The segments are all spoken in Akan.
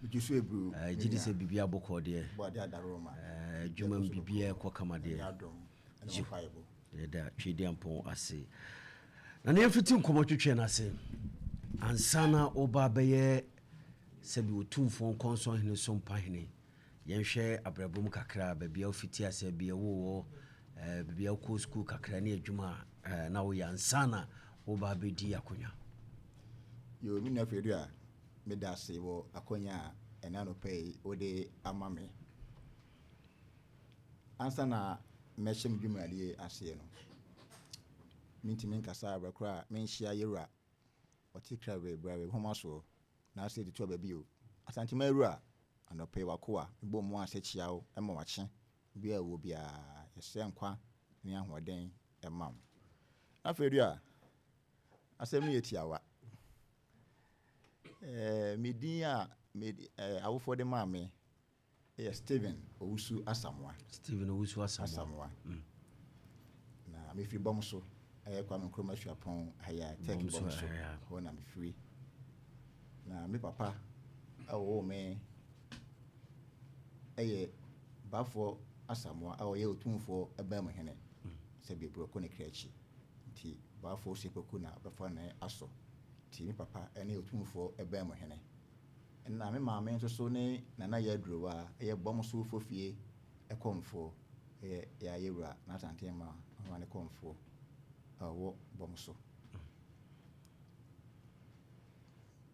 Bijusu ebru. Jidi se bibia boko de. Body adaroma. Juma bibia kwa kama de. Yadom. And fiable. Da twedi ampon ase. Na ne mfiti nkomo twetwe na ase. Ansana oba beye sebi otumfo konso hene so mpahene. Yenhwe abrabom kakra babia ofiti ase bia wo bibia ko school kakra ne adwuma na wo yansana oba bedi akonya. Yo mi na fedu a me da se wo akonya ena no pay ode amame. Ansana meshem dwumade ase no. Minti kasa abakra menhia yewura otikra we homa so na ase de to babio asante mawura anope wakoa mbo mo asechia wo ema wache bia wo bia yese nkwa ne ahoden emam afedu a asem ne yetiawa medin a awofo de maame Steven Owusu Asamoah na me free bom so kwa me kroma hwapon haya take bom so ho na me free na me papa awo me bafo Asamoah awo ye otumfo eba mo hene se bibro ko ne krachi nti bafo sepeku na bafo na aso ti me papa ene otumfo eba mo hene na me maame nso so ne nana ya drowa bom so fofie ekomfo ya yewura na tantema ho ne komfo awo bom so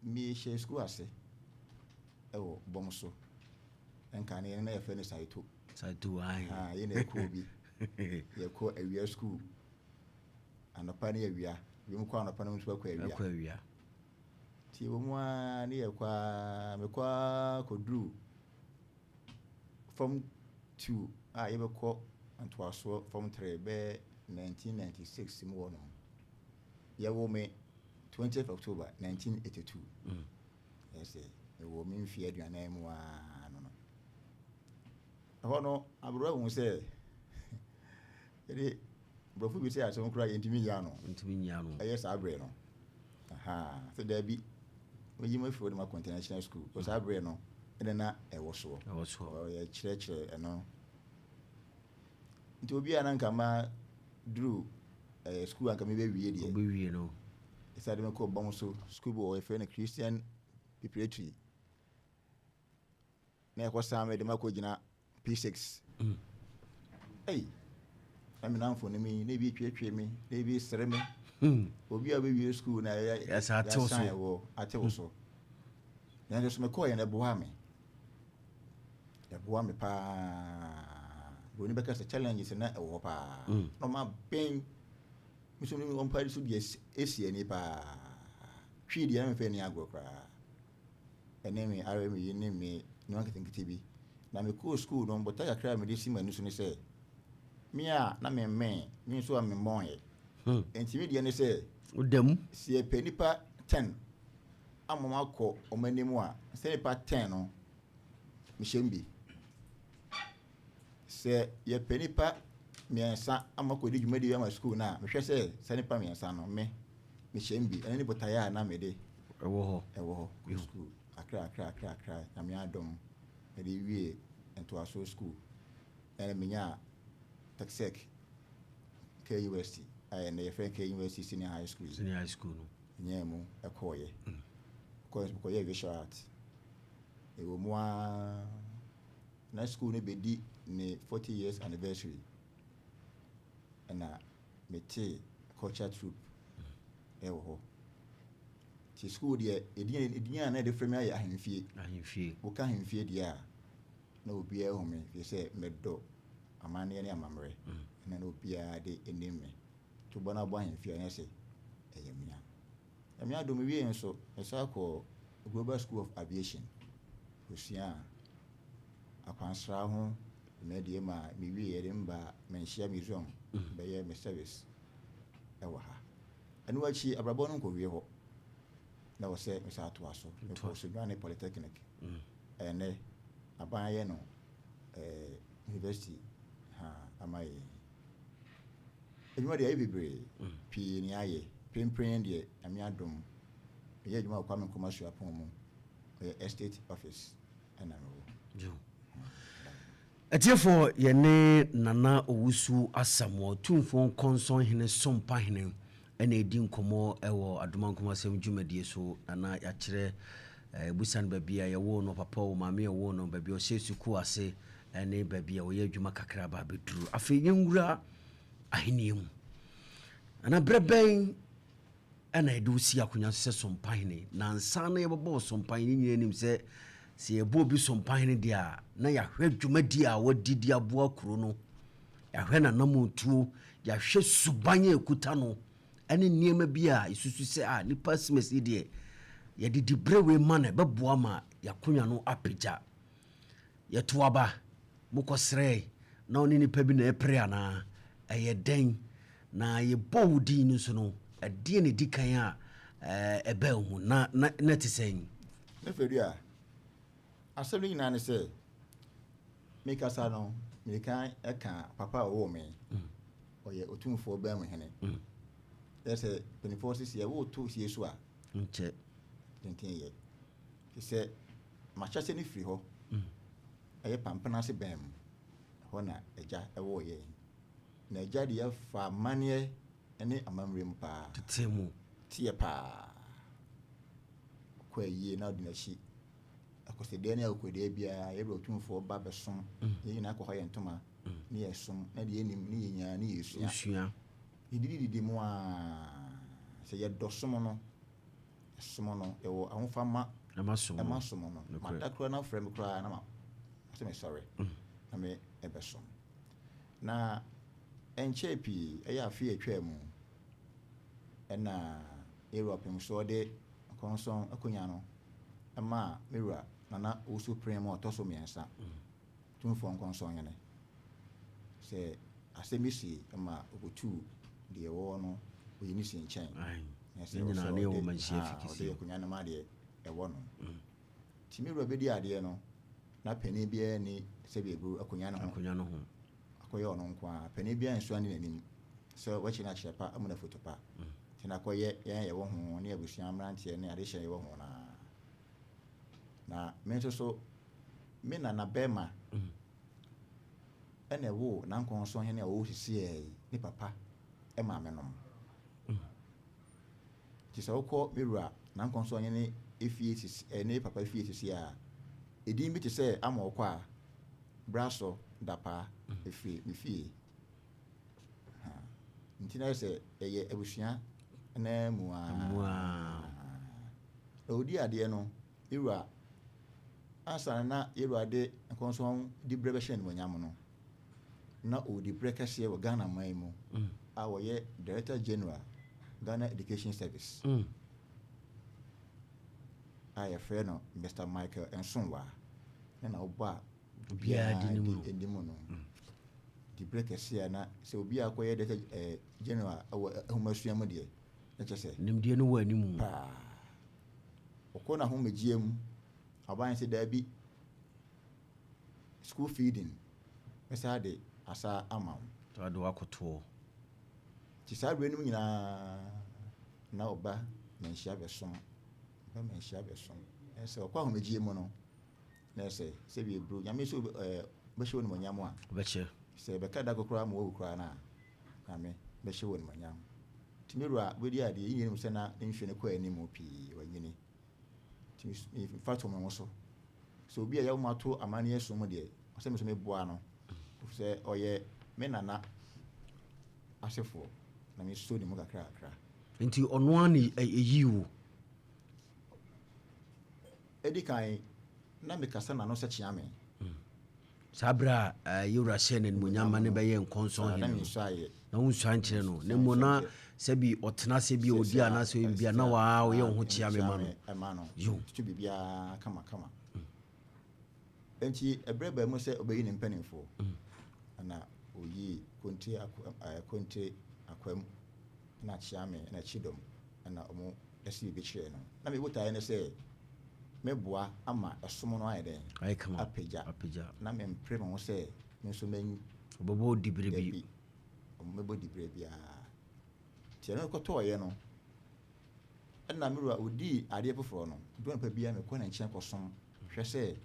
mi she school ase ewo bom so enka ne na yefe ne saito ye na ko bi ye ko awia school anopa ne awia bi mu ko anopa ne mu ko awia ti wo mu a ne ye kwa me kwa kodru from 2 ye be ko antoaso from 3 be 1996 mu wono ye wo me 20th October 1982 yes ye wo me mfi aduanan mu a no hono abro hu se ede brofu bi se aso kura yentimi ya no yes abre no so there be we you for the international school because abre no ede na ewo so ye chire eno nti obi ananka ma drew school anka me be wie de obi wie no isade me ko bom so school bo we fe na Christian preparatory na ko sama de mako gina P6 I'm now for me maybe twetwe me maybe sere me obi a be wie school na yes atoso atoso na just me ko ye na boa me pa boni beka se challenges na ewo pa no ma ben misumi on pari so die esi ani pa twi die na me fe ni agro kra enemi are me ni me no anke think bi na me ko school no but I kra me dey si manu so ni say me a na me so am mon ye enti me die ne say odam si e penipa 10 amoma ko o manimu a se nipa 10 no me shembi se ye penipa miensa amako di dwumadi ya ma school na me hwe se nipa miensa no me shembi ene ni botaya na me de ewo ho school akra na me adom e de wie ento aso school ene menya taxek KUST na ye friend KUST senior high school no nyemu ekoye ko ye visual art e wo mo na school ne bedi ne 40 years anniversary na mete culture troupe ho ti school de edian na de frame ya ahemfie wo ka ahemfie dia na obi e ho me fi se medo amane ne amamre na obi a de enemme to bona bo ahemfie na se eyemia do me wie nso esa ko Global School of Aviation osia akwansra ho me de ma me wie ye mba menhia museum be ye me service ewa ha anu achi abrabo no ko wie ho na wo se me sa to aso me ko so Ghana Polytechnic ene aban ye no university amaye enwa de ayibebre pi ni aye prempren de amiadom ye adwuma kwa me komasua pon mu estate office and yo etiefo yene nana owusu asamo tumfo konson hene sompa hene ena edi nkomo ewo adoma nkomo asem dwumadie so nana ya kire busan babia yewo no papa o mame yewo no babia o sesuku ase ene babia o ye adwuma kakra ba beduru afi yenwura aheniem ana breben ena edu si akonya se sompa hene na nsa na yebbo sompa hene nyina nim se yebo bi sompa hene dia na ya hwe dwumadi a wadidi aboa kuro no ya hwe na namontuo ya hwe subanye ekuta no ene niema bi a isusu se nipa simesi de ya didi brewe mane beboa ma yakonya no apija yetuaba mukosre na oni nipa bi na epre ana eyeden na yebo wudi no so no adie ne dikan a ebe hu na tisen na fedua asɛm nyina ne sɛ mekasa no meka eka papa wo me ɔyɛ otumfo ba mu hene ɛsɛ penifo sisi wo to sie so a nche tenten yɛ sɛ makyase ne firi hɔ ɛyɛ pampana se bɛm hɔ na agya ɛwɔ yɛ na agya de afa maneɛ ne amamrem pa tetemu tie pa kwa yie na ɔde n'akyi akɔsɛdeɛ ne akɔdeɛ biara yɛbɛ otumfoɔ ba bɛsom yɛnyina akɔhɔ yɛ ntoma ne yɛsom na deɛ nim ne yɛnyaa ne yɛsua yɛdididi mu a sɛ yɛdɔsom no som no ɛwɔ ahofama ɛma som no madakora na frɛ me koraa na ma sɛ me sɔre na me ɛbɛsom na ɛnkyɛ pii ɛyɛ afe atwa mu ɛna Europe mu so de konson akonya no ɛma mewura nana osu prem ɔtɔso miɛnsa tumfo konson yene sɛ asɛmisi ɛma obotu deɛ wɔ no oyini si nkyɛn nyina ne wo manhyia fikisi akonya no ma deɛ ɛwɔ no timewura bedi adeɛ no na pani bia ni sɛ bebu akonya no ho akɔyɛ ɔno nko a pani bia nso ani nanim sɛ wɔkyi na kyerɛpa amuna foto pa tina kɔyɛ yɛn yɛwɔ ho ne abusua mranteɛ ne ade hyɛ yɛwɔ ho na me nso so me na bɛma ɛna wo na nkɔnso hene a wo sisi ne papa ɛma me nom ti sɛ wokɔ mewura na nkɔnso hene efie sisi ne papa efie sisi a edin bi te sɛ ama wokɔ a braso dapa efie me fie ntina sɛ ɛyɛ abusua na mua odi adeɛ no mewura asa na Yerade nkɔnso di brebe hye no nyam no na odi brekese wɔ Ghana man mu a wɔyɛ Director General Ghana Education Service a yɛfrɛ no Mr. Michael Ensonwa na ɔbɔ a bia di mu no di brekese na sɛ obi akɔyɛ Director General awɔ ahomasua mu deɛ na kyɛ sɛ nimdeɛ no wɔ animu ɔkɔ na ho megie mu aban se da bi school feeding esa de asa amam to ado akoto ti sa bre nim nyina na oba menhia besom esa okwa ho megie mu no na ese se bi ebru nyame so be hye wonu manyam a be hye se be kada kokora ma wo kora na me be hye wonu manyam timiru a wedi ade yinim se na nhwe ne kwa ani mu pii wanyini if fato me so obi a yawo mato amane esom de ose me so me boa no se oye me nana asefo na me so ni mu kakra nti ono ani eyiwo edi kan na me kasa na no se chia me sabra yura shene mu nyama ne beye nkonso he na unsu ankyere no ne mo na sebi otena sebi odi ana so bia na wa wo ye ho chia me ma no yo tu bibia kama enti ebreba mu se obeyi ne mpanimfo na oyi konte akwam na chia me na chidom na omo esi bi kire no na me botaye ne se meboa ama esom no ayede ai kama apija na me mpre mo se me so man obobo dibrebi omebo dibrebi a ti no ko to ye no na me ro odi ade foforo no do na pa bia me ko na nche kosom hwe se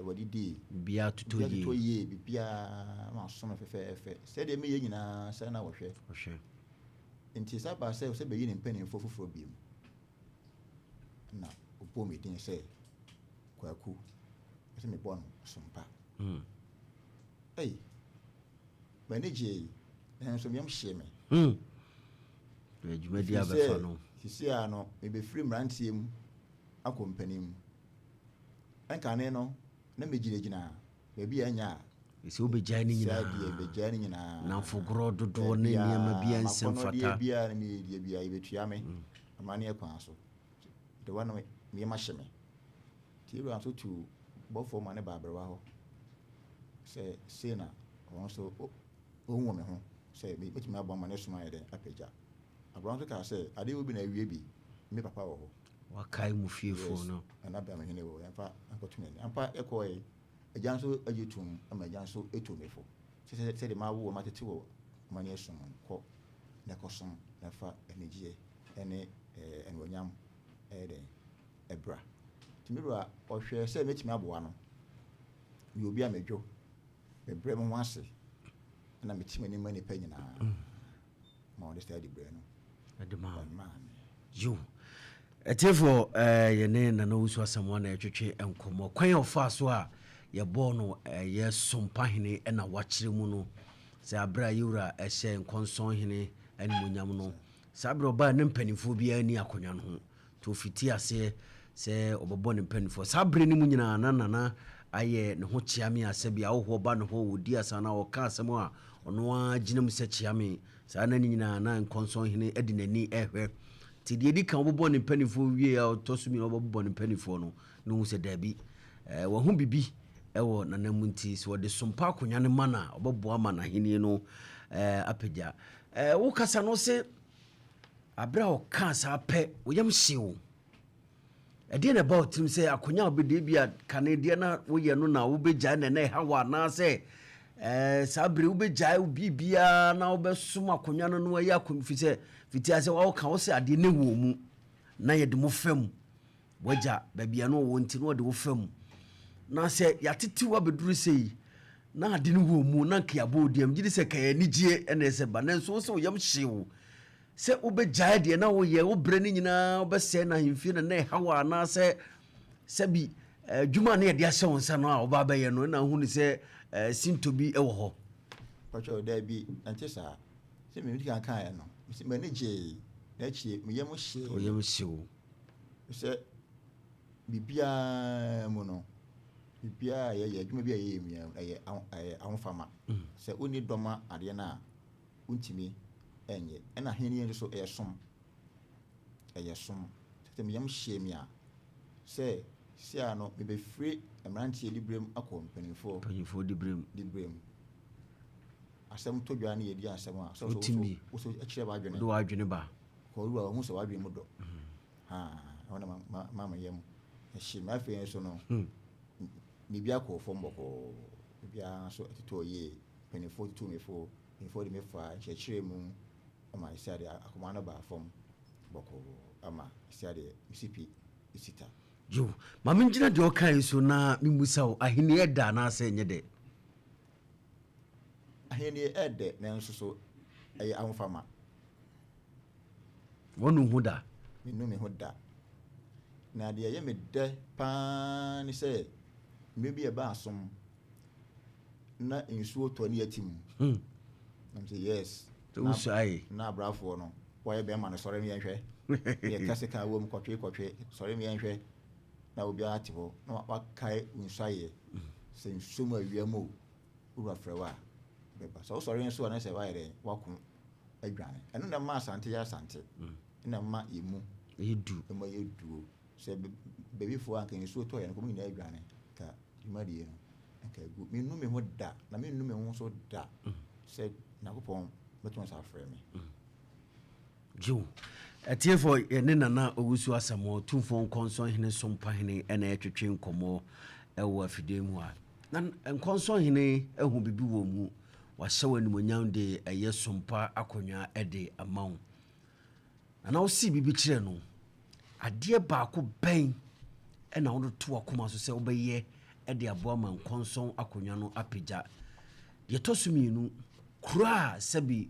wadidi bia tutoye bia ma som fefe se de me ye nyina se na wo hwe nti sa ba se be yi ne mpani foforo biem na opo me din se kwaku se me bon sompa manage enso me am hye me adwuma dia befa no sisi ano me be free mrantiem akompanim enkane no na me gina be bia nya isi obegya ni nyina dia begya ni nyina na fogro dodo ne niam bia nsem fata bia na me dia bia ibetua me amane akwan so the one me ma hye me ti ru anso tu bofo ma ne ba abrewa ho se na won so ohun me ho se me betimi abon ma ne suma ye de apagya abron so ka se ade obi na wie bi me papa wo ho wakai mu fiefo no ana ba me hene wo yamfa ankotune ni ampa ekoy agyan so ajetum ama agyan so etomefo se de ma wo ma tete wo ma ne sum ko na kosom na fa enigye ene enwonyam de ebra timiru a ohwe se metimi aboa no mi obi amedwo bebre mo ase na metimi ni mani pa nyina ma on study bre no adema yo etefo yene na no usu asemo na etwetwe enkomo kwan ofa so a ye bo no ye sompa hene na wakire mu no se abra yura ehye nkonson hene animonyam no se abra oba ne mpanifo bia ni akonwa no ho to fiti ase se obobɔ ne mpanifo se abra ni mu nyina na aye ne ho chiame ase bia wo ba ne ho wodi asa na wo ka asemo a ono a ginam se chiame sa na ni nyina na nkonson hene edi nani ehwe ti de di kan obobɔ ne mpanifo wie a tosumi no obobɔ ne mpanifo no no se dabi wo ho bibi ewo nanamu nti so de sompa akonwa ne mana obobɔ ama na hene no apagya wo kasa no se abra o ka sa pɛ wo yam hyew ade na ba otim se akonya obede bia kanede na wo ye no na wo begya na hawa na se sabre wo begya wo bibia na wo besom akonya no no ya konfi se fiti ase wo ka wo se ade ne wo mu na ye de mo fam wagya babia no wo nti no de wo fam na se yatete wa beduru sei na ade ne wo mu na ka yabo odiam gidi se ka yanigye ene se ba na so wo yam hyew se obegya de na wo ye wo bre ni nyina obese na himfi na hawa na se bi dwuma na ye de ahye wonsa no a oba ba ye no na hu ni se sintobi ewo ho kwacho da bi anche sa se me kan kan ya no me ne je na chi me yem hye o yam hyew se bibia mu no bibia ye dwuma bia ye mi ye awofama se oni doma ade na untimi enye ena hene yen so eyesom tete me yam hye mi a se ano me be free emrantie librem akọ mpanifo librem asem to dwa na ye di asem a so akire ba adwene do adwene ba ko ruwa hu so adwene mu do ona mama yam hye me afi so no mi bia ko fo mboko bia so atito ye mpanifo to mefo de me fa chechire mu ama isiade akomana ba fom boko ama isiade misipi isita yo mama ngina de okan so na mimusa o ahene eda na ase nye de ahene ede na nso so ayi amfama wonu hu da minu me hu da na de ye me de pa ni se mebi e ba asom na insuo to ni atim nam say yes na brafo no why be ma no sore me yenhwe ye kase ka wo mu kotwe sore me yenhwe na obi atibo na wakai unsaye se nsum awiamu ura frewa beba so sore nso na se wa yere wakun adwane eno na ma asante ya asante na ma emu edu ma yedu se baby fo anka nsuo to ye no ko na adwane ka imadi no anka gu me nu me ho da na me nu me ho so da se na kopon beton sa frɛ me jo etiefo ene nana owusu asamo tumfo nkonson hene sompa hene ena etwetwe nkomo ewo afide mu a na nkonson hene ehu bibi wo mu wahye wanimonyam de eye sompa akonwa ede amawo na wo si bibi kire no adeɛ baako bɛn ɛna wode to akoma so sɛ wobɛyɛ ɛde aboa ma nkɔnsɔn akonnwa no apagya. Deɛ ɛtɔ so mmienu, kuro a sɛbi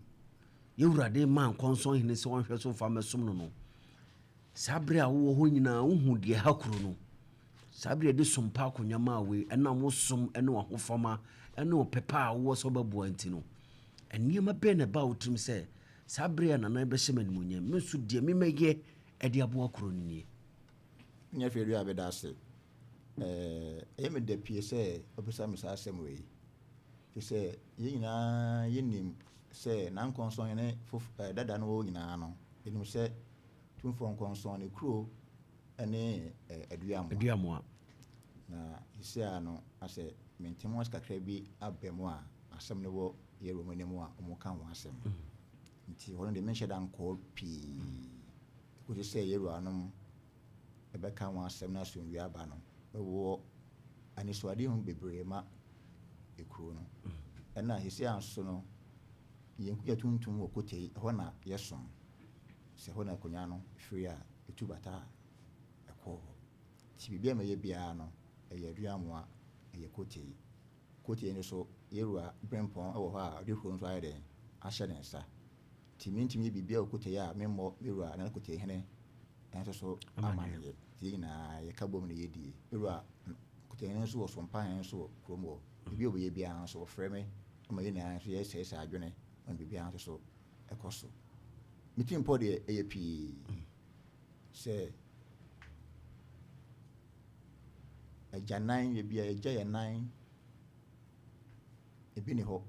yɛwurade ma nkɔnsɔn hene sɛ wɔnhwɛ so fa mɛsom no no, saa berɛ a wowɔ hɔ nyinaa wohu deɛ ha kuro no, saa berɛ yɛde sompa akonnwa ma wei ɛnam wo som ɛne wahofama ɛne ɔpɛpɛ a wowɔ sɛ wobɛboa nti no, nneɛma bɛɛ na ɛba wo tirim sɛ saa berɛ a nana bɛhyɛ m animonyam me nso deɛ memɛyɛ ɛde aboa kuro no nie. nyɛ fɛ a bɛda ase ɛyɛ me da pie sɛ ɔbɛsa me saa asɛm wei fi sɛ yɛn nyinaa yɛnim sɛ nankɔnsɔn ne dada no wɔ nyinaa no yɛnim sɛ tumfoɔ nkɔnsɔn ne kuro ne aduamoa na yɛsia no asɛ mentem wɔ kakra bi abɛ mu a asɛm no wɔ yɛwɔ mu anim a ɔmo ka ho asɛm nti hɔ no de menhyɛ da nkɔɔ pii kɔsi sɛ yɛwɔ anom ɛbɛka ho asɛm no asomdwe aba no bɛwɔ anisoadeɛ ho bebree ma ɛkuro no ɛna yɛsia nso no yɛnkuya tuntum wɔ kotei hɔ na yɛsom sɛ hɔ na akonnwa no firi a ɛtu bata ɛkɔ hɔ nti biribi a mɛyɛ biara no ɛyɛ aduamoa ɛyɛ kotei no so yɛwura brɛmpɔn ɛwɔ hɔ a ɔde huro nso ayɛ dɛn ahyɛ ne nsa nti mentumi yɛ biribi a wɔ kotei a memmɔ mewura na kotei hene ɛnso so ama no yɛ nti nyinaa yɛka bom no yɛdie mewura kotei hene nso wɔ sompa hene nso wɔ kurom hɔ biribi a wɔyɛ biara nso wɔfrɛ me ama yɛ nyinaa nso yɛsɛesɛ adwene ma biribiara nso so ɛkɔ so metim mpɔ deɛ ɛyɛ pii sɛ agya nan yɛ bia agya yɛ nan ebi ne hɔ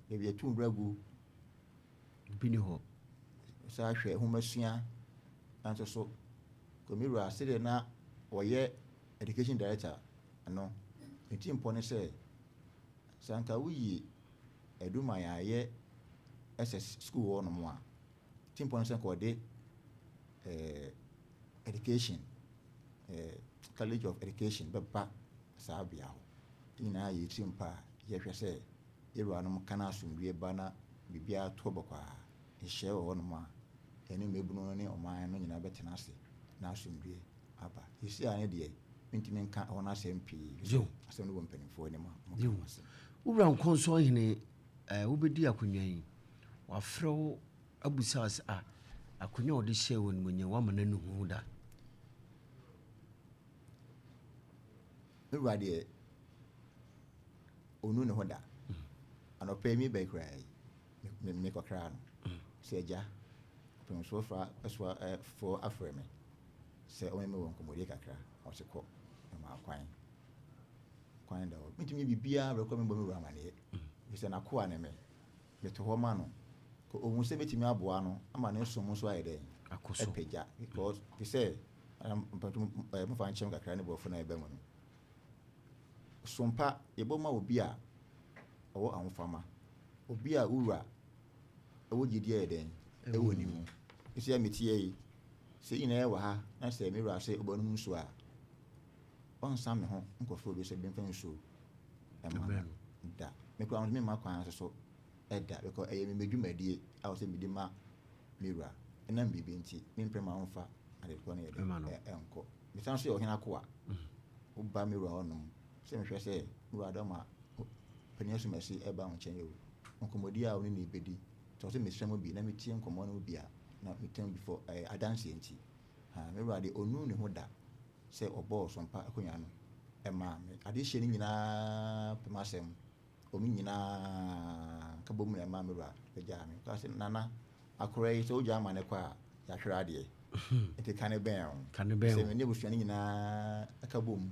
ebi etu nwuragu ebi ne hɔ saa hwɛ homasua nso so kɔmiwura sɛdeɛ na wɔyɛ education director ano metim mpɔ ne sɛ sanka woyi aduma yɛayɛ SS school hɔ nom a metim mpɔ ne sɛ nkɔde education college of education bɛba saa bea hɔ nyinaa yɛtiri mpa a yɛhwɛ sɛ yɛwuranom ka no asomdwie ba na biribiara to bɔkɔ a nhyɛ wɔ hɔ nom a ɛne mmɛbunu ne ɔman no nyinaa bɛtena ase na asomdwie aba yɛsi a ne deɛ mentumi nka hɔ no asɛm pii asɛm no wɔ mpanimfoɔ anim a wowura nkɔnsɔn hene wobɛdi akonnwa yi wafrɛ wo abusa sɛ akonnwa a wɔde hyɛ wɔ nimonyam woama no hu da mewura deɛ ɔnu ne ho da anɔpɛ mi bɛi koraa yi mekɔkraa no sɛ agya ɔpɛmsofoɔ afrɛ me sɛ ɔmɛmɛ wɔ nkɔmmɔdie kakra ɔse kɔ ɛma kwan da hɔ mentumi biribiaa bɛkɔ mebɔ mewura amanneɛ ɛsɛ nakoa ne me meto hɔ ma no ɔhu sɛ mɛtumi aboa no ama ne nsom nso ayɛ dɛn apagya because te sɛ mofa nkyɛm kakra ne bɔfo no ɛbɛ mu no sompa yɛbɔ ma obi a ɔwɔ ahofama obi a wura ɛwɔ gyidie yɛ dɛn ɛwɔ ne mu ɛsɛ metie yi sɛ nyinaa ɛwɔ ha na sɛ mewura sɛ ɔbɛnom nsuo a ɔnsa me ho nkɔfoɔ bi sɛ bɛmfa nsuo ɛma da mekora no mema kwan nso so ɛda because ɛyɛ memedwumadie a wɔ sɛ mede ma mewura ɛnam biribi nti memprɛ ma womfa adekɔ no yɛde ɛnkɔ mesan so yɛ ɔhene ako a woba mewura hɔnom sɛ mehwɛ sɛ mewura dɔ ma pani asomasi ɛba wo nkyɛn yɛ o nkɔmmɔdi a wo ne ne bɛdi nti ɔsɛ mesrɛ mu bi na metie nkɔmmɔ no bi a na metam before adanseɛ nti mewura de ɔnu ne ho da sɛ ɔbɔɔ sompa akonnwa no ɛmaa me ade hyɛ no nyinaa pɛm asɛm ɔmo nyinaa ka bɔ mu na ɛmaa mewura bɛgyaa me ka sɛ nana akora yi sɛ wogya ama ne kɔ a yɛahwerɛ adeɛ nti ka ne bɛn ho sɛ mene abusua no nyinaa aka bɔ mu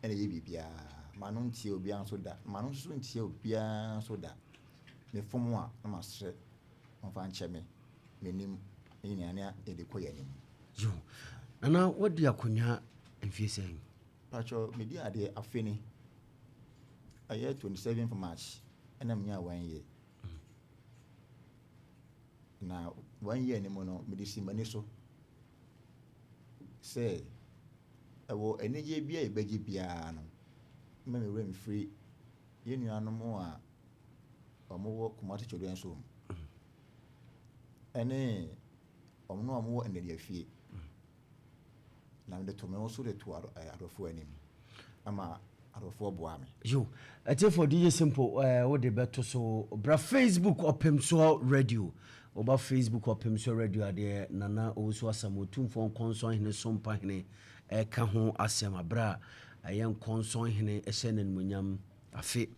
ɛna ɛyɛ biribiaa ma no ntie obiara nso da ma no nso ntie obiara nso da mefom a na masrɛ ɔmfa nkyɛ me menim nyinaa yɛde kɔ yɛ anim nana wadi akonnwa mfie sɛn patwɔ medi adeɛ afe ni ɛyɛ 27 March ɛna menya 1 year na 1 year ne mu no mede si m'ani so sɛ ɛwɔ anigye bi a yɛbɛgye biara no mma mewura mfiri yɛn nuanom a ɔmowɔ Kumasi Children's Home ɛne ɔmo no ɔmo ɛnɛ afie na mede to me wo so de to adɔfoɔ anim ama adɔfoɔ boa me yo ɛte for DJ Simple wo de beto so bra Facebook opem so radio oba Facebook opem so radio ade nana owo asam otumfo konson hene sompa hene ka ho asem abra ayen konson hene ehye nanmunyam afe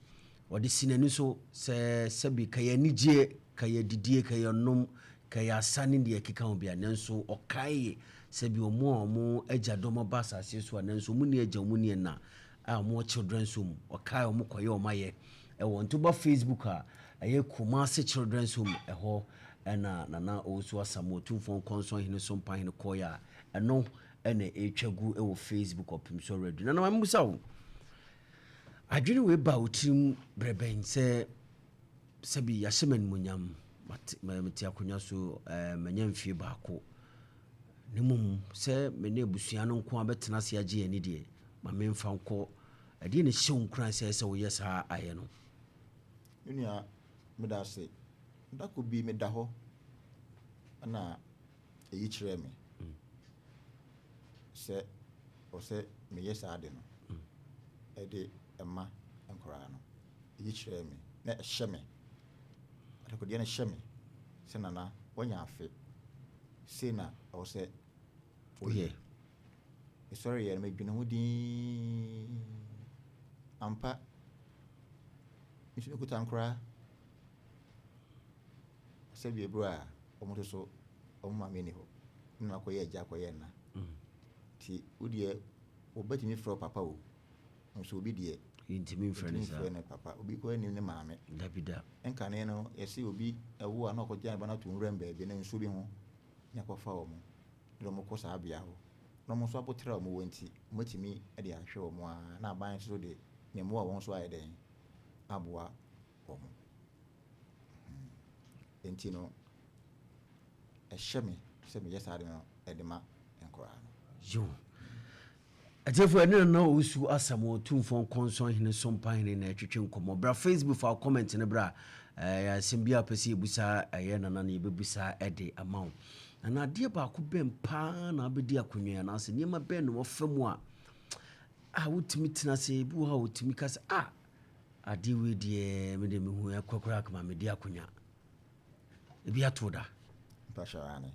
wode sinani so se bi kaya nigye kaya didie kaya nom kaya asane de ekeka ho bia nanso okaye se bi omo agyadomo basase so nanso mu ne agya mu ne na more children home okai omo koye omaye e won to ba Facebook aye Kumasi children's home ho na nana osu asamo tumfo konson hene so mpan hene koya eno ena etwagu e wo Facebook opim so ready nana mamusa wo adwene we ba otim breben se bi yaseman munyam mati akonya so manyam fie baako ne mum se me ne busua no nko abetena se agye ani de ma memfa nko ade ne hye nkran se wo yesa aye no nua meda se ndako bi meda ho ana eyi kire me se o se me yesa ade no ede ema nkora no eyi kire me na ehye me ndako de na hye me se nana wonya afe se na o se oye sorry ya me dwene ho din ampa misu ko tankra se bi ebro a omo so omo ma me ni ho na ko ye agya ko ye na ti udie obatimi fro papa o nso obi die intimi friend na papa obi ko ni ne maame dabida enkane no yesi obi ewo a na ko gyan ba na to nwura mba bi na nso bi ho nya ko fa omo do mo ko sa bia ho no mo so abotra mo wanti matimi e de ahwe omo a na aban so de nyemo a won so ayeden aboa omo enti no ehye me se me yesa de no edema enkora no yo atefo ene na osu asamo tumfo konson hene sompa hene na twetwe nkomo bra Facebook fa comment ne bra ya simbia pese ebusa aye nana na yebebusa ede amount na ade ba ko bem pa na abedi akonwa na ase niema ben no famu a wotimi tena se bu ha wotimi kasa ade we de me de me hu akokora kama me de akonwa ebi atoda pasharane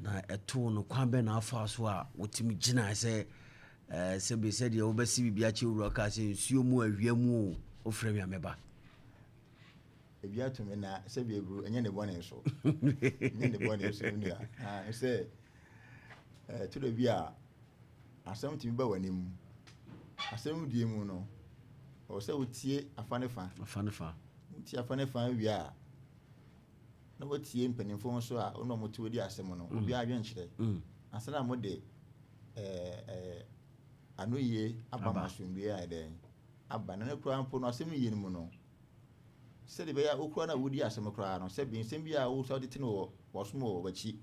na eto no kwambe na afa so a wotimi gina se be said ye obesi bibia che wura ka se nsuo mu awia mu ofrɛ mi ameba ebi atumi na se bi ebru enye ne bone so enye ne bone so nua se to do bi a asem timi ba wanim asem die mu no o se wotie afanefa wotie afanefa wi a na wotie mpanimfo so a ono moto di asem no obi adwen kyerɛ asana mo de anoye abama sunbia eden aba na kura mpo no asem yie mu no se de be ya okura na wodi asem kura no se bi nsem bia wo so de tino wo so mo bachi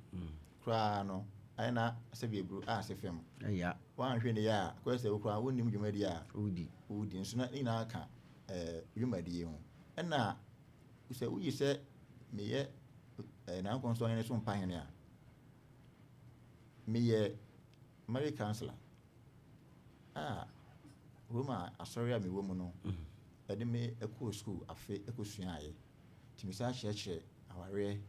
kura no ai na se bi ebru se fem ya wan hwe ne ya ko se okura wonni mu dwumadi a udi nso na ina aka dwumadi hu na se uyi se meye na konso ene so mpa hene a meye Mary counselor Roma asoria me wo mu no ede me eko school afe eko suaye timisa church aware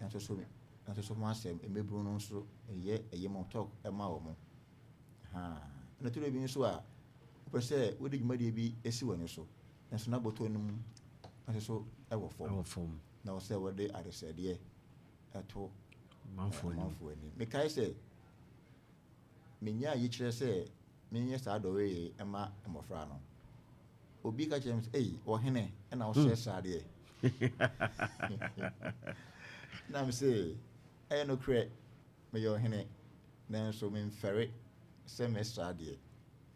na so mo asem emebru no so eye mo talk e ma wo mo na turo bi nso a pese wodi dwumade bi esi woni so na so na boto num na so e wo form na o se wode adesede eto manfo ni me kai se menya yi kire se menye sa do we ema emofra no obi ka chem o hene na o se sa de na me se no kre me yo hene na so me mfere se me sa de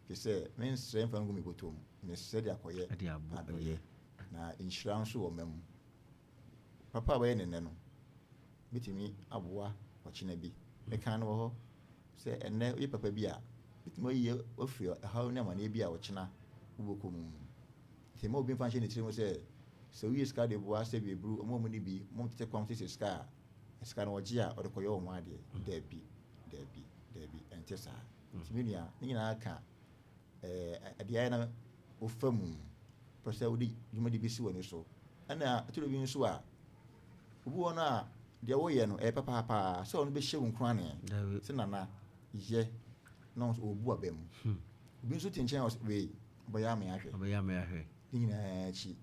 ke se men strength angu mi botom me se de akoye adoye na insurance wo mem papa ba ye ne no bitimi aboa ochina bi me kan no ho se enne ye papa bi a bitimo ye ofri ha na mane bi a ochina ubokom te mo bi fa hye ne tirimo se so wi ska de boa se bi bru mo mo ni bi mo tete kwam se ska sika no wɔgye a ɔde kɔyɛ wɔn adeɛ daabi ɛnte saa nti me nua ne nyinaa ka adeɛ ayɛ na wofa mu pɛ sɛ wode dwumadi bi si wɔ ne so ɛna atoro bi nso a obi wɔ no a deɛ woyɛ no ɛyɛ papaapaa sɛ ɔno bɛhyɛ wo nkora ne sɛ nana yɛ na ɔbu aba mu obi nso te nkyɛn wei bɛyɛ ame ahwɛ ne nyinaa akyi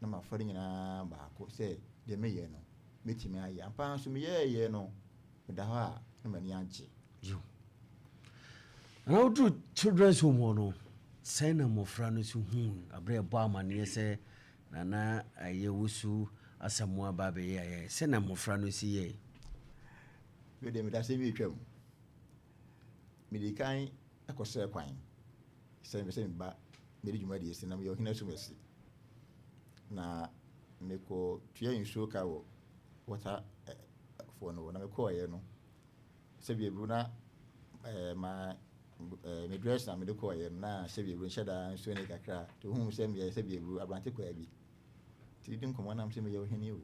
na mafa ne nyinaa baako sɛ deɛ meyɛ no mɛtumi ayɛ ampa nso meyɛɛyɛ no meda hɔ a na m'ani agye ana woduru children's home hɔ no sɛn na mmɔfra no so hu aberɛ ɛbɔ amanneɛ sɛ nana ayɛ wo so asɛmmo aba bɛyɛ ayɛ sɛ na mmɔfra no si yɛ deɛ meda sɛ meɛtwam mede kan ɛkɔsrɛ kwan sɛ meba mede dwumadeɛ si na meyɛ ɔhene asom asi na mekɔ tua nsuo ka wɔ wɔta foɔ no wɔ na mekɔɔyɛ no sɛ biaburu na me dress na mede kɔɔyɛ no na sɛ biaburu nhyɛ daa nsuo ne kakra nti wohu sɛ meyɛ sɛ biaburu abrante kɔa bi nti di nkɔmmɔ nam sɛ meyɛ ɔhene o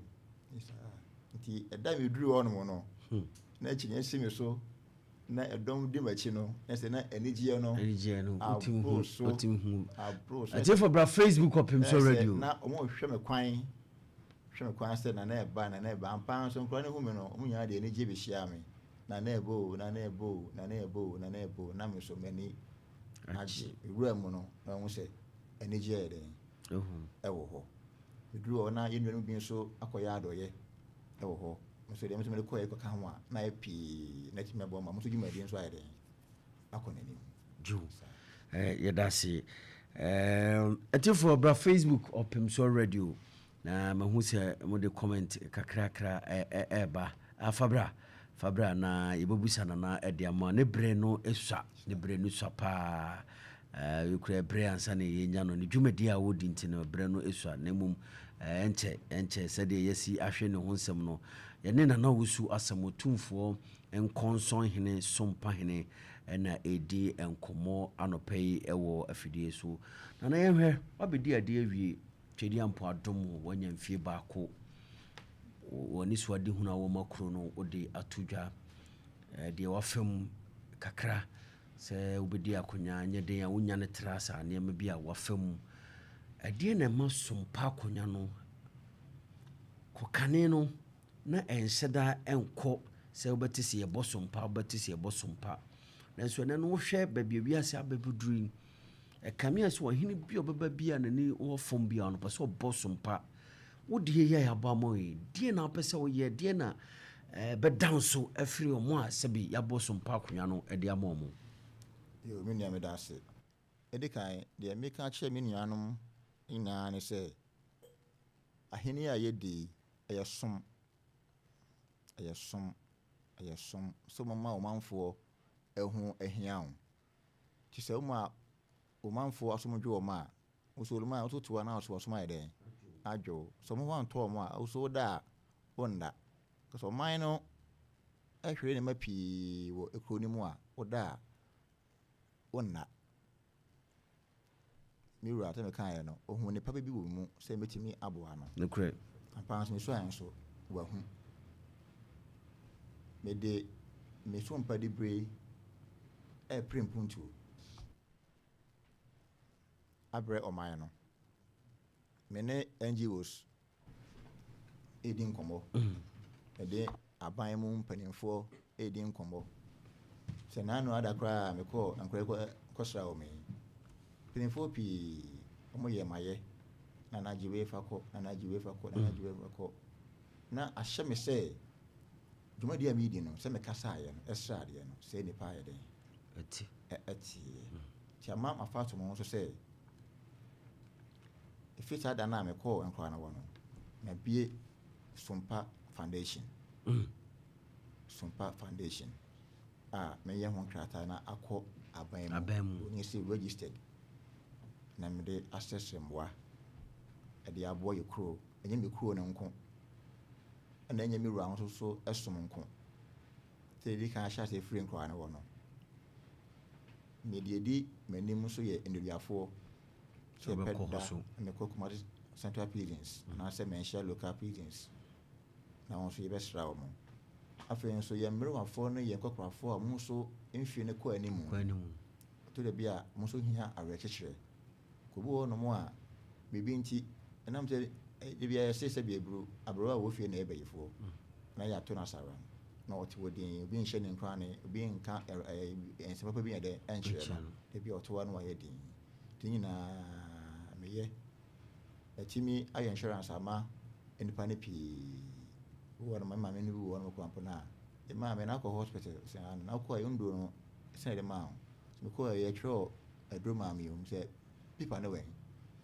nti ɛda meduru hɔ nom no na akyiri asi me so na ɛdɔm di m'akyi no ɛsɛ na anigyeɛ no aboro so atiefo bra Facebook ɔpem so radio na ɔmo hwɛ me kwan sɛ na ɛba ampa nso nkora ne hu me no ɔmo nyinaa de anigyeɛ bɛhyia me na ɛbo na me so m'ani agye ewura mu no na ɔmo sɛ anigyeɛ yɛ den ɛwɔ hɔ meduru hɔ na yɛnnuanom bi nso akɔyɛ adɔyɛ ɛwɔ hɔ so deɛ mede kɔɛ kɔka ho a na yɛ pii na tumi abɔ ma mo so dwumadi nso ayɛ den akɔ n'anim yɛda se ɛtifoɔ bra Facebook ɔpem so radio na mahu sɛ mode comment kakrakra ɛba fabra na yɛbɛbusa nana ɛde ama ne berɛ no sua paa yɛkura berɛ ansa ne yɛnya no ne dwumadi a wɔdi nti no berɛ no sua na mmom ɛnkyɛ sɛdeɛ yɛsi ahwɛ ne ho nsɛm no yɛne nana wosu asɛm otumfoɔ nkɔnsɔn hene sompa hene ɛna ɛdi nkɔmmɔ anɔpɛ yi ɛwɔ afidie so nana yɛhwɛ wabɛdi adeɛ awie twɛdi ampo adom wanya mfie baako wɔne so ade hunu a wɔma kuro no wode ato dwa deɛ wafam kakra sɛ wobɛdi akonnwa nyɛ den a wonya ne tra saa nneɛma bi a wafam ɛdeɛ na ɛma sompa akonnwa no kɔkane no na ɛnhyɛ da ɛnkɔ sɛ wobɛte sɛ yɛbɔ sompa nanso ɛnɛ no wohwɛ baabi awiase abɛbɛduru ɛkame a sɛ ɔhene bi a ɔbɛba bi a n'ani wɔfam bi a ɔno pɛ sɛ ɔbɔ sompa wodeɛ yɛ yɛabɔ ama yi deɛ na wopɛ sɛ woyɛ deɛ na bɛdan so afiri ɔmo a sɛbi yɛabɔ sompa akonnwa no ɛde ama ɔmo me nua meda ase ɛdi kan deɛ meka kyerɛ me nuanom nyinaa ne sɛ ahene a yɛdi ɛyɛ som so mama ɔmanfoɔ ɛho ahia wo nti sɛ woma ɔmanfoɔ asomdwe wɔ ma a wosoloma a wototoa na wosom ayɛ dɛn adwo sɛ ɔmo hɔ antɔ ɔmo a woso woda a wonda sɛ ɔman no ɛhwere ne ma pii wɔ ekuro no mu a woda a wonna mewura atɛ mekaeɛ no ɔhu nipa bi wɔ mu sɛ mɛtumi aboa no nokorɛ ampa nso meso ayɛ nso wahu mede meso mpa de bere ɛpere mpuntuo abrɛ ɔman no mene NGOs ɛdi nkɔmmɔ mede aban mu mpanimfoɔ ɛdi nkɔmmɔ sɛ naano ada koraa mekɔ nkɔrɛ kɔsra wɔ me mpanimfoɔ pii ɔmo yɛ mayɛ nana gyewe fa kɔ na ahyɛ me sɛ dwumadi a meedi no sɛ mekasaeɛ no ɛsrɛ adeɛ no sɛ nipa ayɛ den ɛtie nti ama mafa ato mo ho so sɛ ɛfiri saa da no a mekɔɔ nkora no wɔ no mabie Sompa Foundation a meyɛ ho nkrataa na akɔ aban mu ne sɛ registered na mede asɛsɛ mmoa ɛde aboɔ yɛ kuro ɛnyɛ me kuro no nko ɛna ɛnyɛ me wura nso so ɛsom nko sɛ ɛdi kan ahyɛ asɛ firi nkora no wɔ no mede di m'anim nso yɛ nnuafoɔ sɛ ɛpɛ da mekɔ Kumasi Central Prisons anaasɛ Menhyia Local Prisons na wɔn nso yɛbɛsra wɔ mo afei nso yɛ mmerɛwafoɔ no yɛ nkɔkorafoɔ a mo nso mfie no kɔ anim to da bi a mo nso hia awerɛkyekyerɛ kɔbi wɔ nom a biribi nti ɛnam sɛ ebi ayɛ sɛ biaburo aberɛwa a wɔfie na ɛbɛyifoɔ na yɛato no asara na ɔte wɔ din obi nhyɛ ne nkora ne obi nka nsɛm papa bi yɛ dɛ ɛnkyerɛ no da bi a ɔtoa no wayɛ din nti nyinaa meyɛ atumi ayɛ insurance ama nnipa no pii wɔ no maame no bi wɔ no mkɔampo no a maame no akɔ hospital sɛ na wokɔ a yɛnduo no sɛ de ma wo so mekɔ a yɛtwerɛ aduro maame yom sɛ pipa no wɛn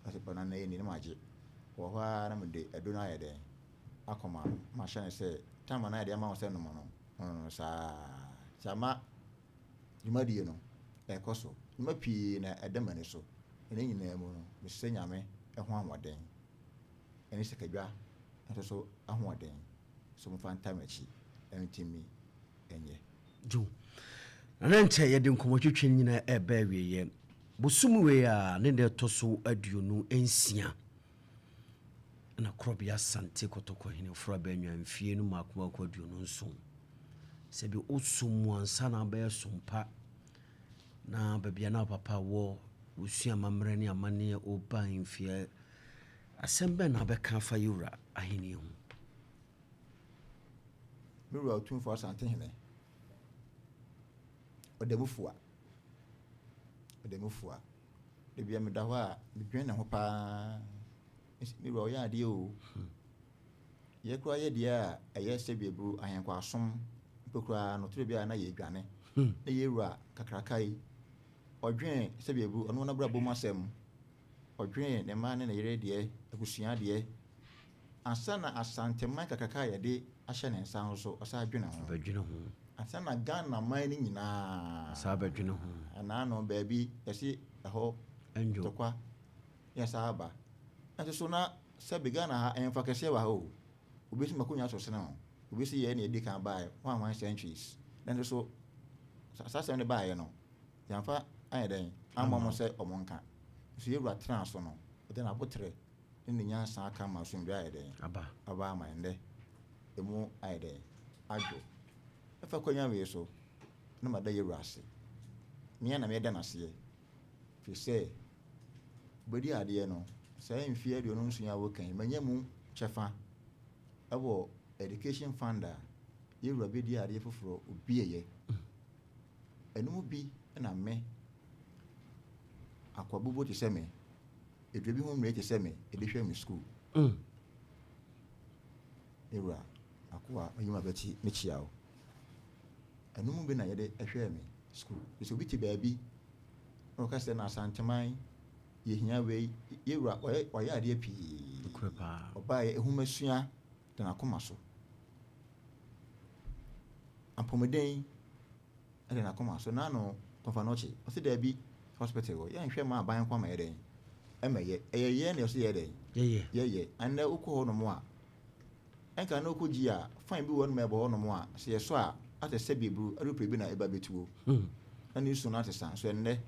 ɔsɛ pa no anayɛ ni na magye wɔ hɔ a na mede aduro no ayɛ dɛn akɔma mahyɛ no sɛ tama no ayɛde ama wo sɛ nom no saa sɛ ama dwumadie no ɛkɔ so dwuma pii na ɛda m'ani so ɛne nyinaa mu no mesɛ nyame ɛho ahoɔden ɛne sɛkadwa nso so ahoɔden so mfa ntam akyi ɛntimi ɛnyɛ jo na nkyɛ yɛde nkɔmmɔtwetwe nyina ɛbɛ awieɛ bosom wei a ne de ɛtɔ so aduonu nsia na korɔbea asante kɔtɔkɔhene foro abɛnwa mfie no maakomaako aduonu nson sɛ bi wosom mu ansa na wobɛyɛ sompa na baabia na papa wɔ wosua mammerɛ ne amanneɛ ɔba mfie asɛm bɛn na wobɛka fa yɛwura ahenni ho mewura otumfoɔ asantehene ɔdamufua da bia meda hɔ a medwene ne ho paa mewura ɔyɛ adeɛ o yɛkora yɛ deɛ a ɛyɛ sɛ biaburu ahenkɔ asom mpɛkoraa no toro bia na yɛdwane na yɛwura kakraka yi ɔdwene sɛ biaburu ɔno na bra bom asɛm ɔdwene ne mma ne ne yere deɛ abusua deɛ ansa na asanteman kakraka yɛde ahyɛ ne nsa ho so ɔsa adwene ho ansa na Ghana man no nyinaa saa bɛdwene ho anaa no baabi yɛsi ɛhɔ tokwa yɛsa aba nso so na sɛ Ghana ha ɛmfa kɛseɛ wɔ ha o obi si makonya so sene ho obi si yɛ ne yɛdi kan baeɛ 1 centuries nso so saa sɛm ne baeɛ no yɛmfa ayɛ dɛn ama mo sɛ ɔmo nka so yɛwura tena so no ɔde na abotrɛ ne ne nyansa aka ma so ndwa ayɛ dɛn aba ama ndɛ emu ayɛ dɛn adwo ɛfa kwanya wei so na mada yɛwura ase mea na mɛda naseɛ fi sɛ bɛdi adeɛ no saa mfie aduonu nson a wɔkan manya mu kyɛfa ɛwɔ education fund a yɛwura bɛdi adeɛ foforɔ obieyɛ ɛnum bi na me akwabubo te sɛ me edua bi ho mmere te sɛ me ɛde hwɛ me school yɛwura akoa ɔyima bɛti me kyia wo ɛnum bi na yɛde ɛhwɛ me school ɛsɛ obi te baabi na ɔka sɛ na asanteman yɛhia wei yɛwura ɔyɛ adeɛ pii ɔbaeɛ ɛhomasua de n'akoma so apɔmuden ɛde n'akoma so na no kɔfa no ɔkye ɔsɛ daabi hospital hɔ yɛnhwɛ ma aban kɔ ama yɛ dɛn ɛmɛyɛ ɛyɛ na ɔsɛ yɛ dɛn yɛyɛ ɛnɛ wokɔ hɔ nom a ɛnka na wokɔgyi a fan bi wɔ no ma ɛbɔ hɔ nom a sɛ yɛsɔ a atɛ sɛ biaburu aropre bi na ɛba bɛtuo na ne su no ate sa so ɛnnɛ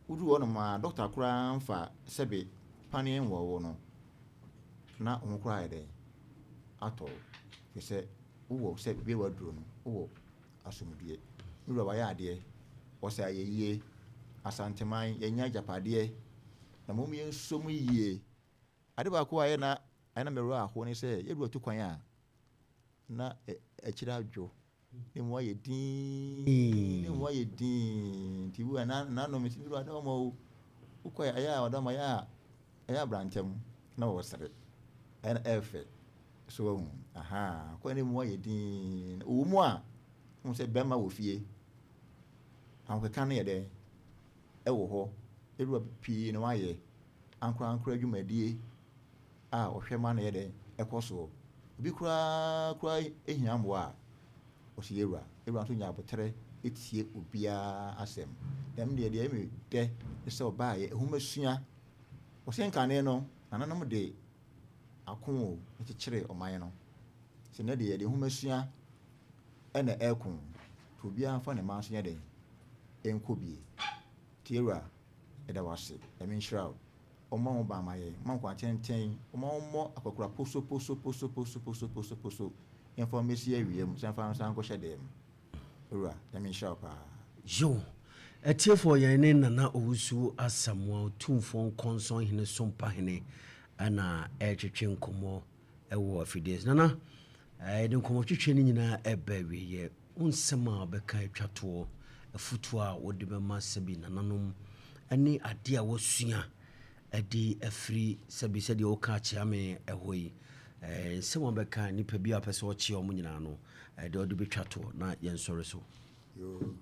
wodu hɔ nom a dɔkta koraa mfa sɛbe paneɛ nwɔwo no na ɔmo koraa yɛ dɛn atɔ fɛ sɛ wowɔ sɛ bia waduro no wowɔ asomdue nwura wayɛ adeɛ wɔsɛ ayɛyie asanteman yɛnya agyapadeɛ na mmom yɛnsom yie ade baako a ɛna mmerɛ aho ne sɛ yɛdu atu kwan a na akyiri adwo ne mu ayɛ din nti wu nanom nti nwura ada ɔma o wokɔ ɛyɛ a ɔdɔma ɛyɛ abrantɛm na wɔsere ɛna ɛfɛ so wahu kɔ ne mu ayɛ din ɔwɔ mu a wo sɛ bɛma wɔ fie ahokeka no yɛ dɛn ɛwɔ hɔ ɛwura pii na wayɛ ankora adwumadie a ɔhwɛ ma no yɛ dɛn ɛkɔ soɔ obi koraa ɛhia mmoa a ɔsɛ yɛwura nso nya abotrɛ ɛtie obiara asɛm dɛm deɛ ɛmi dɛ sɛ ɔbaayɛ ɛhomasua ɔsɛ nkane no nananom de ako ɛkyekyere ɔman no sɛ nɛ deɛ yɛde ɛhomasua ɛna ɛko nti obiara mfa ne ma nso yɛ dɛn ɛnkɔ bie nti yɛwura ɛda wase ɛme nhyira wo ɔma wo baama yɛ ma nkwa tenten ɔma wo mmɔ akɔkora poso information awiem san fa san ko hyɛ dem ura ya me sharp yo etiefo yɛn ne nana owusu asamwa tumfo konson hene sompa hene ana ɛtwetwe nkomo ɛwɔ afides nana ɛde nkomo twetwe ne nyina ɛba wiye unsɛm a bɛka atwato afutu a wode bɛma sabi nananom ɛne ade a wɔsua ɛde afiri sabi sɛdeɛ woka kyea me ɛhɔ yi nsɛm a bɛka nipa bi a pɛ sɛ ɔkyea ɔmo nyinaa no ɛde ɔde bɛtwato na yɛnsɔre so yo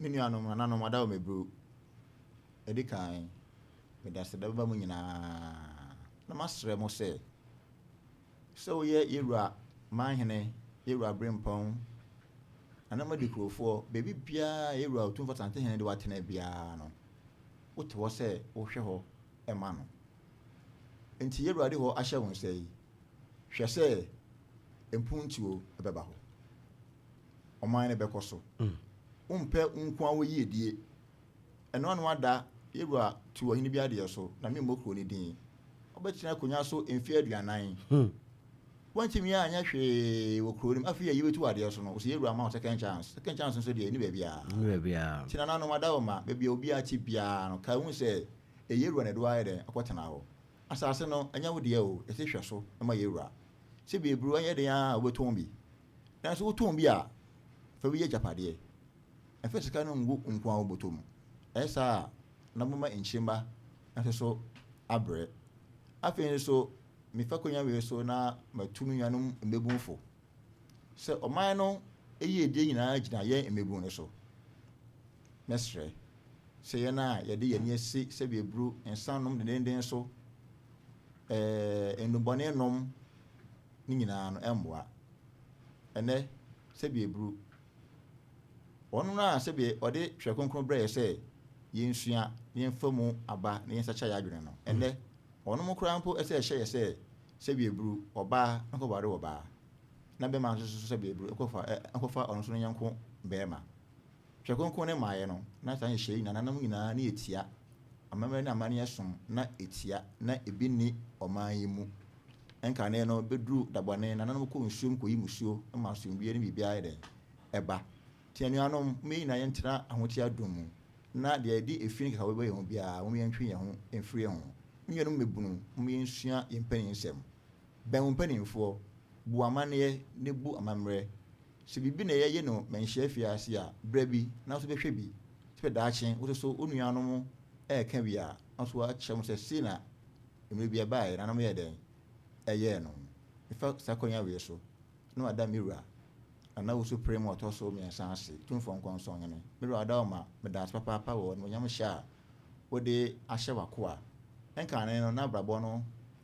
mini anom nananom ada o mebru edi kan me da seda ba mu nyina na masrɛ mo sɛ so ye yewura manhene yewura brempɔn ana ma dikrofo bebi bia yewura otumfo tante hene de watena bia no wote wo sɛ wo hwɛ hɔ ɛma no enti yewura de hɔ ahyɛ won sɛ hwɛ sɛ empuntuo ɛbɛba hɔ ɔman ne bɛkɔ so umpɛ nko awo yiedie ɛno anu ada yewura tu ohini bi ade so na me mokro ni din obɛtina konya so emfi aduanan wantimi anya hwe wo kro ni afi ya yibetu ade so no so yewura ma second chance so de ni bia tina na no ada o ma be bia obi ati bia no ka hu sɛ yewura ne do aye de akɔtena hɔ asase no anya wo de o ɛse hwɛ so ma yewura sɛ bi ebru anya de a obeton bi na so woton bi a fa wi japade efese ka no ngu nko a obotom esa na mama enchimba aso abre afei so me fa konya we so na matunu nyanum mbebunfo se oman no eyi edie nyina gina ye mbebun no so mesre se ye na ye de ye ni esi se be bru ensanom de den so enubone nom ni nyina no emboa ene se be bru onu na se be ode hwe konkron bre se yensua yemfamu aba na yensacha ya adwene no ene onu mo kura mpo ese hye ye se be bru oba na ko bare oba na be ma so se be bru ekofa onu so nyanko be ma hwe konkron ne maaye no na san hye na nanam nyina na etia amamre na amane yesom na etia na ebi ni oman yi mu enka ne no bedru dabone na nanam ko nsuom ko yi musuo ma so mbiye ne bibia ye de eba tianuanom me na yentra ahotia dum na de di efini ka webe ho bia wo yentwe ye ho enfiri ho nyenum mebunu mo yensua yempani nsem ben mpanimfo bu amane ne bu amamre se bibi na ye no menhia fiase a bra bi na so behwe bi se daachen wo so onuanom ka bia aso a chem se si na emre bia bae na no ye den eye no ifa sakonya we so no adam miura ana wo supreme water so me sanse tumfo nkonson nyene me ada ma me das papa wo no nyam hya wo de ahye wako a enka ne no na brabo no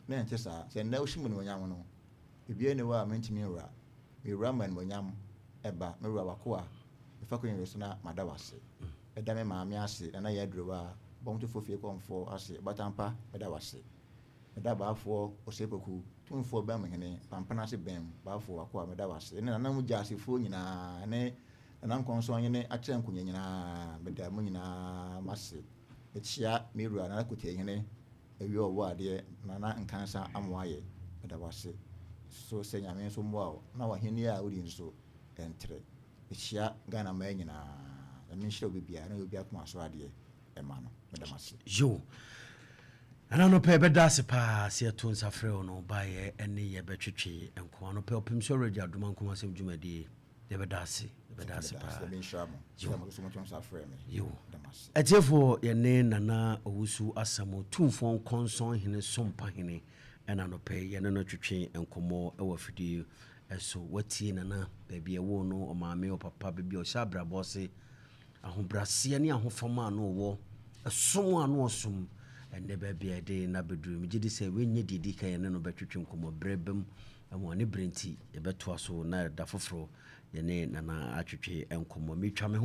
na ente sa se na wo shimu no nyam no bibie ne wa mentimi wura me wura man mo nyam eba me wura wako a me fa ko yin so na madawase eda me ma me ase na ya drowa bom to fofie komfo ase batampa medawase eda baafo osepoku tumfo ba mehene pampana se bem baafo wako a medawase ne nanam jasefo nyina ne nanam konso nyene akyere nkonya nyina meda mo nyina mase etia meru na kote hene ewi owo ade na nkansa amoaye medawase so se nyame so mboa na waheni a odi nso entre etia Ghana ma nyina na menhire obibia na obi akoma so ade ema no medamase yo ana no pe beda se pa se to nsafre no baye ene ye betwetwe enko no pe opim so ready adoma nko asem dwumadi ye beda se pa yo etefo ye ne nana owusu asamo tumfo konson hene sompa hene ena no pe ye ne no twetwe enkomo e wa fidi eso watie nana baabi e wo no o maame o papa baabi o shabra bosse ahobrase ne ahofama no wo esom anu osum ene baabi e de na bedru mi gidi se wenye didi kan ye ne no betwetwe enkomo brebem amo ne brenti e beto aso na da foforo ye ne nana atwetwe enkomo mi twa me ho